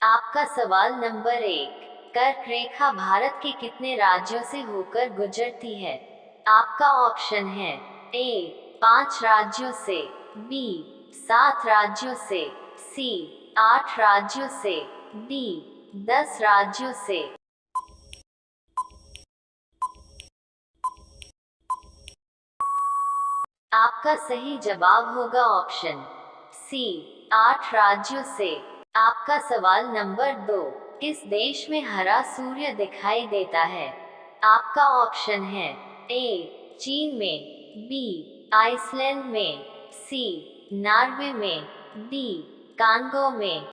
आपका सवाल नंबर 1। कर्क रेखा भारत के कितने राज्यों से होकर गुजरती है? आपका ऑप्शन है ए 5 राज्यों से, बी 7 राज्यों से, सी 8 राज्यों से, डी 10 राज्यों से। आपका सही जवाब होगा ऑप्शन सी 8 राज्यों से। आपका सवाल नंबर 2। किस देश में हरा सूर्य दिखाई देता है? आपका ऑप्शन है ए चीन में, बी आइसलैंड में, सी नॉर्वे में, डी कांगो में।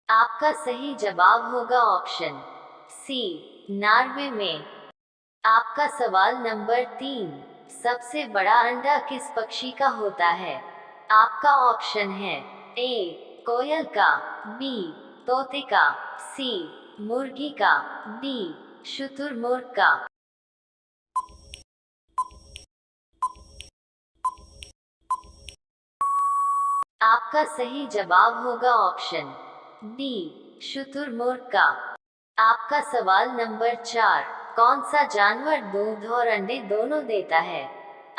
आपका सही जवाब होगा ऑप्शन सी नॉर्वे में। आपका सवाल नंबर 3। सबसे बड़ा अंडा किस पक्षी का होता है? आपका ऑप्शन है ए कोयल का, बी तोते का, सी मुर्गी का, डी शुतुरमुर्ग का। आपका सही जवाब होगा ऑप्शन डी शुतुरमुर्ग का। आपका सवाल नंबर 4। कौन सा जानवर दूध और अंडे दोनों देता है?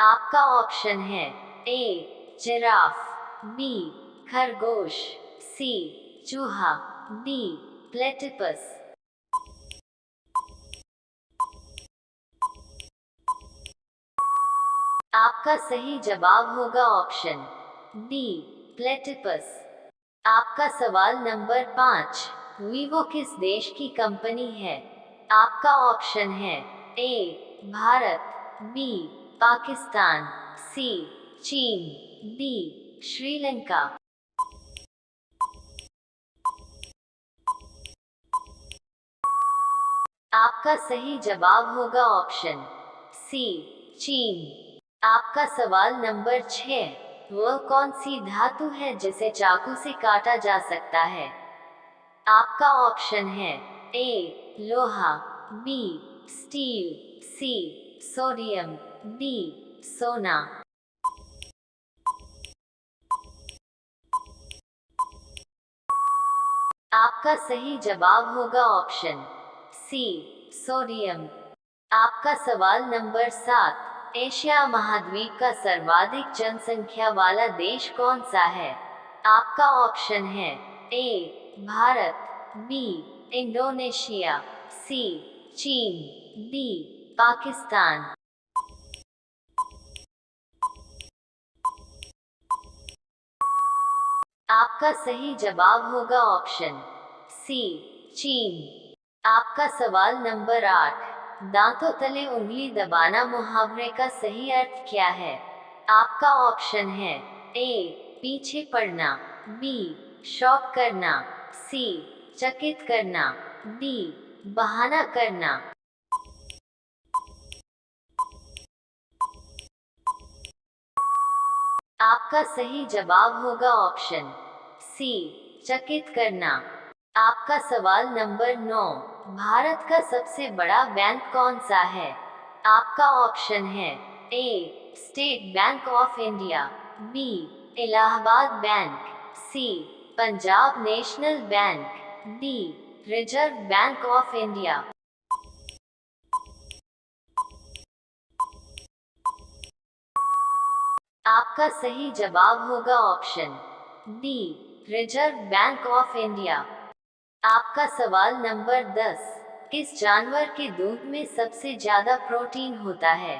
आपका ऑप्शन है ए जिराफ, बी खरगोश, सी चूहा, डी प्लेटिपस। आपका सही जवाब होगा ऑप्शन डी प्लेटिपस। आपका सवाल नंबर 5। वीवो किस देश की कंपनी है? आपका ऑप्शन है ए भारत, बी पाकिस्तान, सी चीन, डी श्रीलंका। आपका सही जवाब होगा ऑप्शन सी चीन। आपका सवाल नंबर 6। वह कौन सी धातु है जिसे चाकू से काटा जा सकता है? आपका ऑप्शन है ए लोहा, B steel, C sodium, D सोना। आपका सही जवाब होगा ऑप्शन सी सोडियम। आपका सवाल नंबर 7। एशिया महाद्वीप का सर्वाधिक जनसंख्या वाला देश कौन सा है? आपका ऑप्शन है ए भारत, बी इंडोनेशिया, सी चीन, डी पाकिस्तान। आपका सही जवाब होगा ऑप्शन सी चीन। आपका सवाल नंबर 8। दांतों तले उंगली दबाना मुहावरे का सही अर्थ क्या है? आपका ऑप्शन है ए पीछे पड़ना, बी शौक करना, सी चकित करना, डी बहाना करना। आपका सही जवाब होगा ऑप्शन सी चकित करना। आपका सवाल नंबर 9। भारत का सबसे बड़ा बैंक कौन सा है? आपका ऑप्शन है A State Bank of India, B Allahabad Bank, C Punjab National Bank, D Reserve Bank of India. आपका सही जवाब होगा option D Reserve Bank of India. आपका सवाल नंबर 10। किस जानवर के दूध में सबसे ज्यादा प्रोटीन होता है?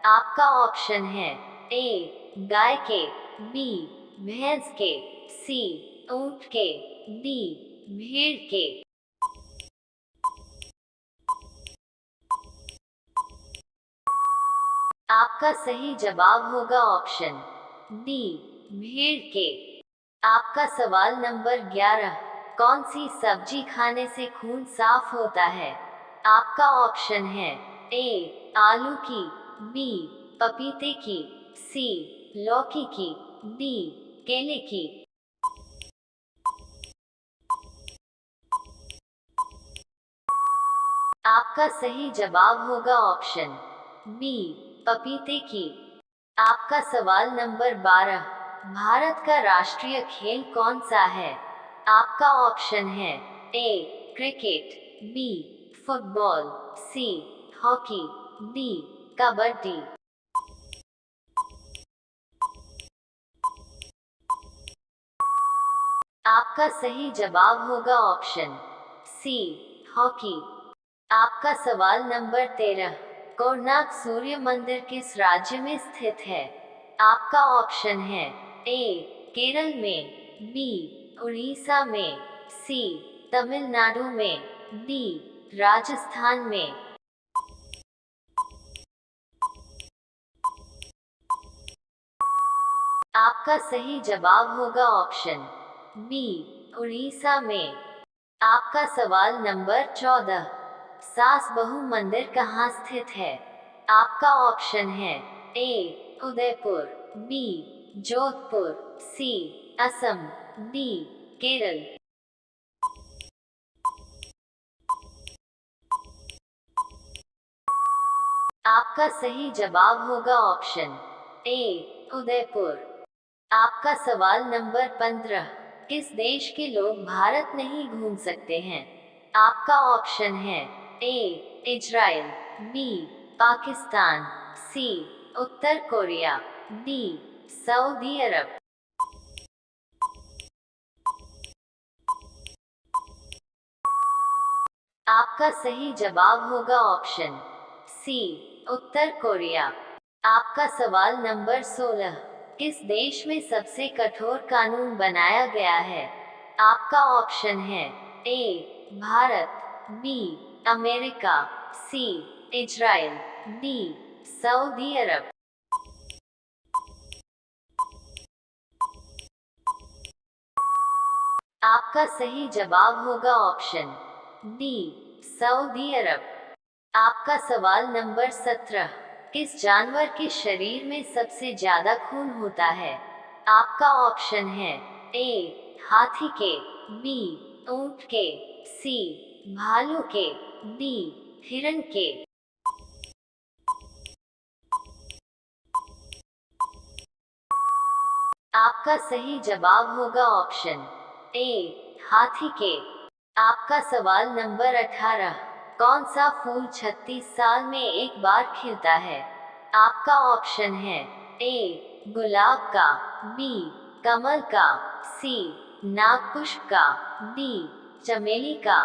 आपका ऑप्शन है ए गाय के, बी भैंस के, सी ऊंट के, डी भेड़ के। आपका सही जवाब होगा ऑप्शन डी भेड़ के। आपका सवाल नंबर 11। कौन सी सब्जी खाने से खून साफ होता है? आपका ऑप्शन है ए आलू की, बी पपीते की, सी लौकी की, डी केले की। आपका सही जवाब होगा ऑप्शन बी पपीते की। आपका सवाल नंबर 12, भारत का राष्ट्रीय खेल कौन सा है? आपका ऑप्शन है A cricket, B football, C hockey, D kabaddi. आपका सही जवाब होगा ऑप्शन सी हॉकी। आपका सवाल नंबर 13, कोणार्क सूर्य मंदिर किस राज्य में स्थित है? आपका ऑप्शन है ए केरल में, बी उड़ीसा में, सी तमिलनाडु में, डी राजस्थान में। आपका सही जवाब होगा ऑप्शन बी उड़ीसा में। आपका सवाल नंबर 14, सास बहु मंदिर कहाँ स्थित है? आपका ऑप्शन है ए उदयपुर, बी जोधपुर, सी असम, डी केरल। आपका सही जवाब होगा ऑप्शन ए उदयपुर। आपका सवाल नंबर 15, किस देश के लोग भारत नहीं घूम सकते हैं? आपका ऑप्शन है ए इजराइल, बी पाकिस्तान, सी उत्तर कोरिया, डी सऊदी अरब। आपका सही जवाब होगा ऑप्शन सी उत्तर कोरिया। आपका सवाल नंबर 16, किस देश में सबसे कठोर कानून बनाया गया है? आपका ऑप्शन है A Bharat, B America, C Israel, D Saudi Arab. आपका सही जवाब होगा ऑप्शन डी सऊदी अरब। आपका सवाल नंबर 17, किस जानवर के शरीर में सबसे ज्यादा खून होता है? आपका ऑप्शन है ए हाथी के, बी ऊंट के, सी भालू के, डी हिरण के। आपका सही जवाब होगा ऑप्शन ए हाथी के। आपका सवाल नंबर 18, कौन सा फूल 36 साल में एक बार खिलता है? आपका ऑप्शन है ए गुलाब का, बी कमल का, सी नागपुष्प का, डी चमेली का।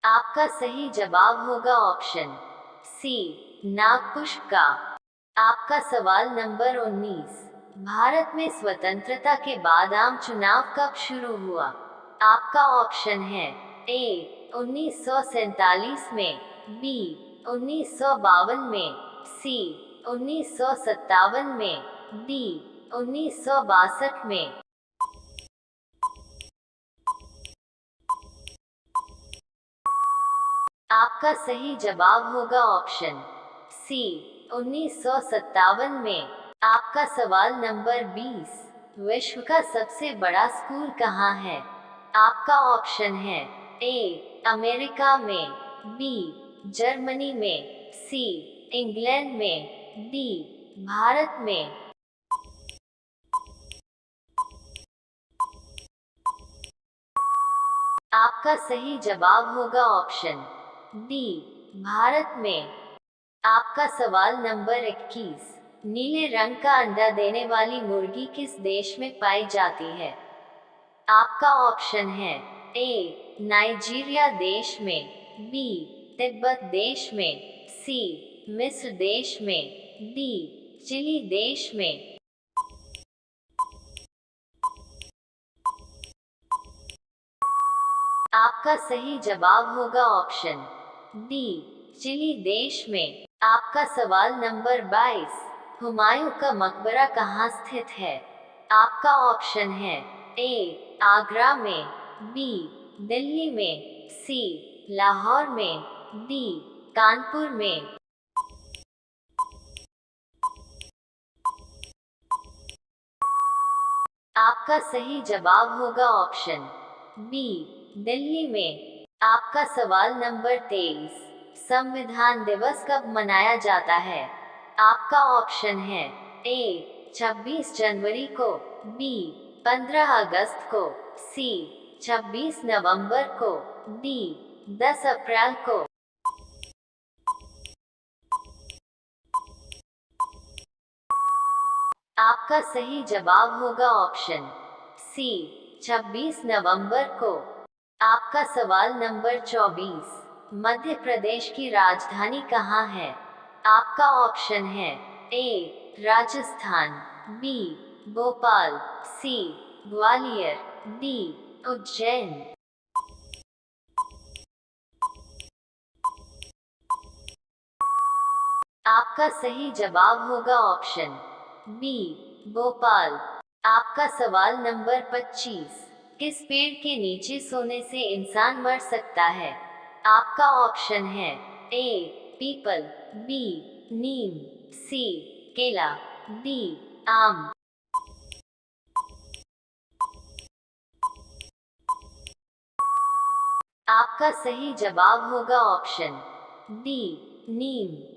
आपका सही जवाब होगा ऑप्शन सी नागपुष्प का। आपका सवाल नंबर 19, भारत में स्वतंत्रता के बाद आम चुनाव कब शुरू हुआ? आपका ऑप्शन है ए 1947 में, बी 1952 में, सी 1957 में, डी 1962 में। आपका सही जवाब होगा ऑप्शन सी 1957 में। आपका सवाल नंबर 20, विश्व का सबसे बड़ा स्कूल कहाँ है? आपका ऑप्शन है ए अमेरिका में, बी जर्मनी में, सी इंग्लैंड में, डी भारत में। आपका सही जवाब होगा ऑप्शन डी भारत में। आपका सवाल नंबर 21, नीले रंग का अंडा देने वाली मुर्गी किस देश में पाई जाती है? आपका ऑप्शन है ए नाइजीरिया देश में, बी तिब्बत देश में, सी मिस्र देश में, डी चिली देश में। आपका सही जवाब होगा ऑप्शन डी चिली देश में। आपका सवाल नंबर 22, हुमायूं का मकबरा कहाँ स्थित है? आपका ऑप्शन है ए आगरा में, बी दिल्ली में, सी लाहौर में, डी कानपुर में। आपका सही जवाब होगा ऑप्शन बी दिल्ली में। आपका सवाल नंबर 23, संविधान दिवस कब मनाया जाता है? आपका ऑप्शन है ए 26 जनवरी को, बी 15 अगस्त को, सी 26 नवंबर को, डी 10 अप्रैल को। आपका सही जवाब होगा ऑप्शन सी 26 नवंबर को। आपका सवाल नंबर 24, मध्य प्रदेश की राजधानी कहाँ है? आपका ऑप्शन है ए राजस्थान, बी भोपाल, सी ग्वालियर, डी उज्जैन। आपका सही जवाब होगा ऑप्शन बी भोपाल। आपका सवाल नंबर 25, किस पेड़ के नीचे सोने से इंसान मर सकता है? आपका ऑप्शन है ए पीपल, बी नीम, सी केला, डी आम। आपका सही जवाब होगा ऑप्शन डी नीम।